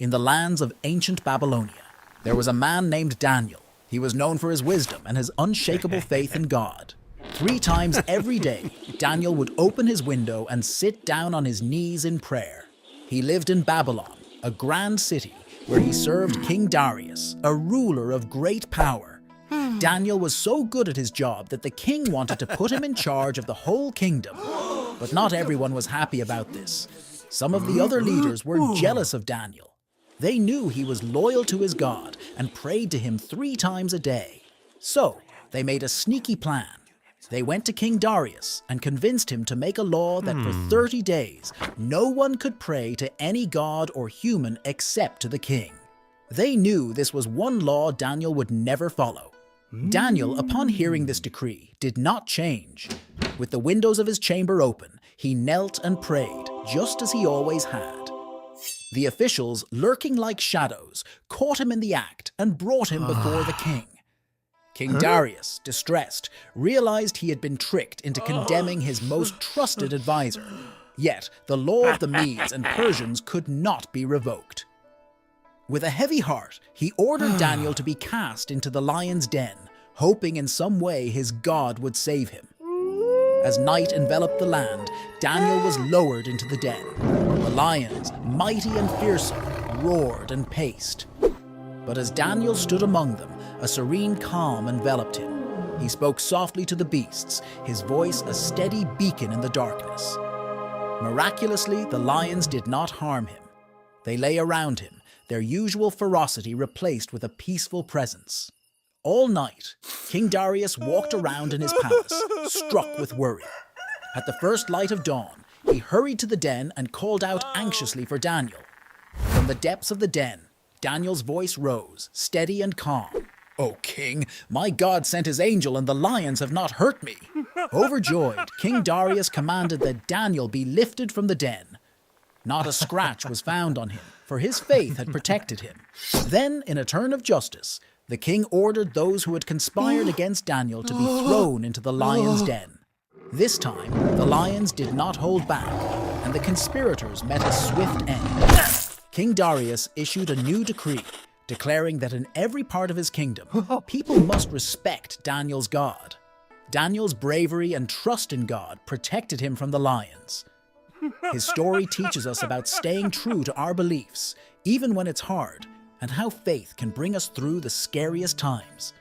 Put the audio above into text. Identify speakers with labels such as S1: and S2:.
S1: In the lands of ancient Babylonia, there was a man named Daniel. He was known for his wisdom and his unshakable faith in God. 3 times every day, Daniel would open his window and sit down on his knees in prayer. He lived in Babylon, a grand city, where he served King Darius, a ruler of great power. Daniel was so good at his job that the king wanted to put him in charge of the whole kingdom. But not everyone was happy about this. Some of the other leaders were jealous of Daniel. They knew he was loyal to his God and prayed to him 3 times a day. So, they made a sneaky plan. They went to King Darius and convinced him to make a law that for 30 days, no one could pray to any god or human except to the king. They knew this was one law Daniel would never follow. Daniel, upon hearing this decree, did not change. With the windows of his chamber open, he knelt and prayed, just as he always had. The officials, lurking like shadows, caught him in the act and brought him before the king. King Darius, distressed, realized he had been tricked into condemning his most trusted advisor. Yet, the law of the Medes and Persians could not be revoked. With a heavy heart, he ordered Daniel to be cast into the lion's den, hoping in some way his God would save him. As night enveloped the land, Daniel was lowered into the den. The lions, mighty and fearsome, roared and paced. But as Daniel stood among them, a serene calm enveloped him. He spoke softly to the beasts, his voice a steady beacon in the darkness. Miraculously, the lions did not harm him. They lay around him, their usual ferocity replaced with a peaceful presence. All night, King Darius walked around in his palace, struck with worry. At the first light of dawn, he hurried to the den and called out anxiously for Daniel. From the depths of the den, Daniel's voice rose, steady and calm. "O king, my God sent his angel and the lions have not hurt me." Overjoyed, King Darius commanded that Daniel be lifted from the den. Not a scratch was found on him, for his faith had protected him. Then, in a turn of justice, the king ordered those who had conspired against Daniel to be thrown into the lion's den. This time, the lions did not hold back, and the conspirators met a swift end. King Darius issued a new decree, declaring that in every part of his kingdom, people must respect Daniel's God. Daniel's bravery and trust in God protected him from the lions. His story teaches us about staying true to our beliefs, even when it's hard, and how faith can bring us through the scariest times.